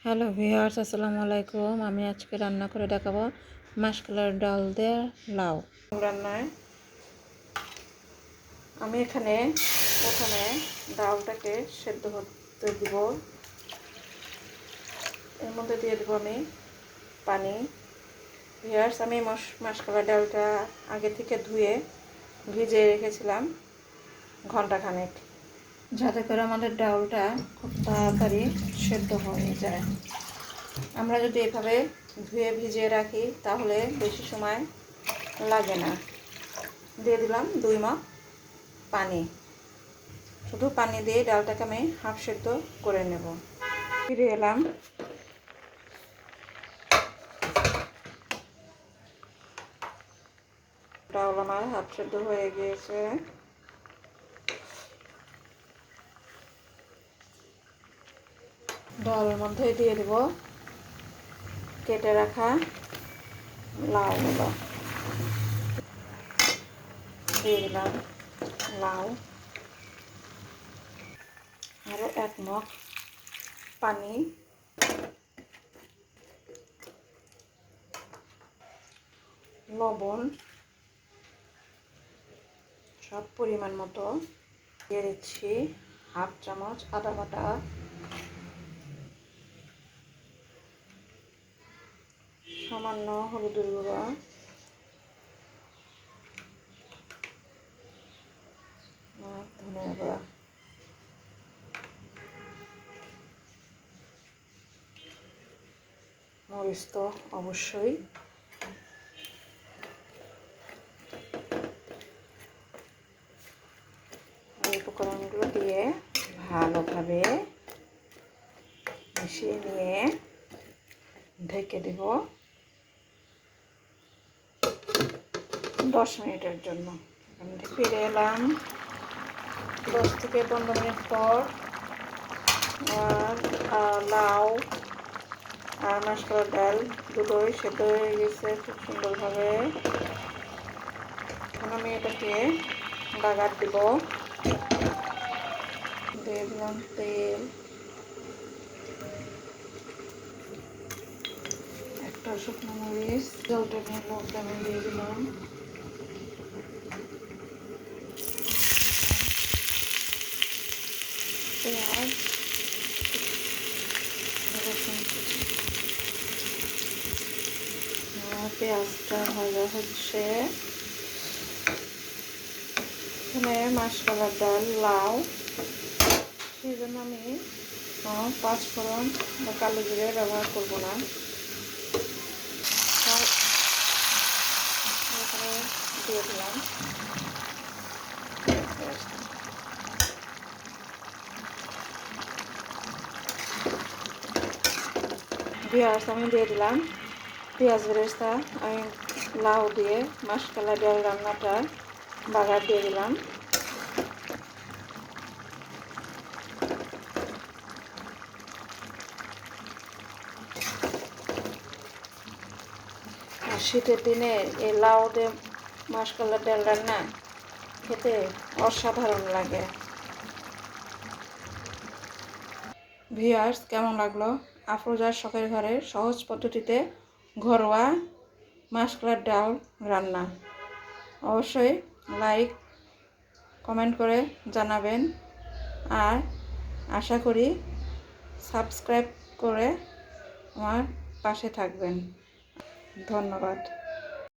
Hello viewers, আসসালামু আলাইকুম। আমি আজকে রান্না করে দেখাবো মাসকলাইর ডাল দিয়ে লাউ রান্নায়। আমি এখানে প্রথমে ডালটাকে সেদ্ধ হতে দিব। এর মধ্যে দিয়ে দেবো আমি পানি। ভিউয়ার্স, আমি মাসকলাইর ডালটা আগে থেকে ধুয়ে ভিজিয়ে রেখেছিলাম ঘন্টাখানেক, যাতে করে আমাদের ডালটা খুব তাড়াতাড়ি সেদ্ধ হয়ে যায়। আমরা যদি এভাবে ধুয়ে ভিজিয়ে রাখি তাহলে বেশি সময় লাগে না। দিয়ে দিলাম 2 মগ পানি। শুধু পানি দিয়ে ডালটাকে আমি হাফ সেদ্ধ করে নেব। ফিরে এলাম। ডাল আমার হাফ সেদ্ধ হয়ে গিয়েছে। ডালের মধ্যে দিয়ে দেব কেটে রাখা লাউগুলো। দিয়ে দিলাম লাউ, আরও 1 মগ পানি, লবণ সব পরিমাণ মতো দিয়ে দিচ্ছি। হাফ চামচ আদা বাটা, সামান্য হলুদের গুঁড়া, ধনিয়া গুঁড়া, মরিচ তো অবশ্যই। এই উপকরণগুলো দিয়ে ভালোভাবে মিশিয়ে নিয়ে ঢেকে দেব 10 মিনিটের জন্য। আমি ফিরে এলাম 10 থেকে 15 মিনিট পর। আর লাউ আর মাসকলাইর ডাল দুটোই সেদ্ধ হয়ে গেছে খুব সুন্দরভাবে। এখন আমি এটাকে বাগার দিব। দিয়ে দিলাম তেল, একটা শুকনো মরিচ, জলটা নিয়ে লবণটা আমি দিয়ে দিলাম। পেঁয়াজ, রসুন কুচি। পেঁয়াজটা ভাজা হচ্ছে। এখানে মাসকলাইর ডাল, লাউ, সেই জন্য আমি 5 ফোড়ন বা কালো জিরে ব্যবহার করব না। এখানে দিয়ে দিলাম পেঁয়াজ। আমি দিয়ে দিলাম পেঁয়াজ বেরেস্তা। আমি লাউ দিয়ে মাসকলাইর ডাল রান্নাটা বাগার দিয়ে দিলাম। আর শীতের দিনে এই লাউ দিয়ে মাসকলাইর ডাল রান্না খেতে অসাধারণ লাগে। ভিউয়ার্স, কেমন লাগলো আফরোজার শখের ঘরের সহজ পদ্ধতিতে ঘরোয়া মাসকলাইর ডাল রান্না? অবশ্যই লাইক কমেন্ট করে জানাবেন। আর আশা করি সাবস্ক্রাইব করে আমার পাশে থাকবেন। ধন্যবাদ।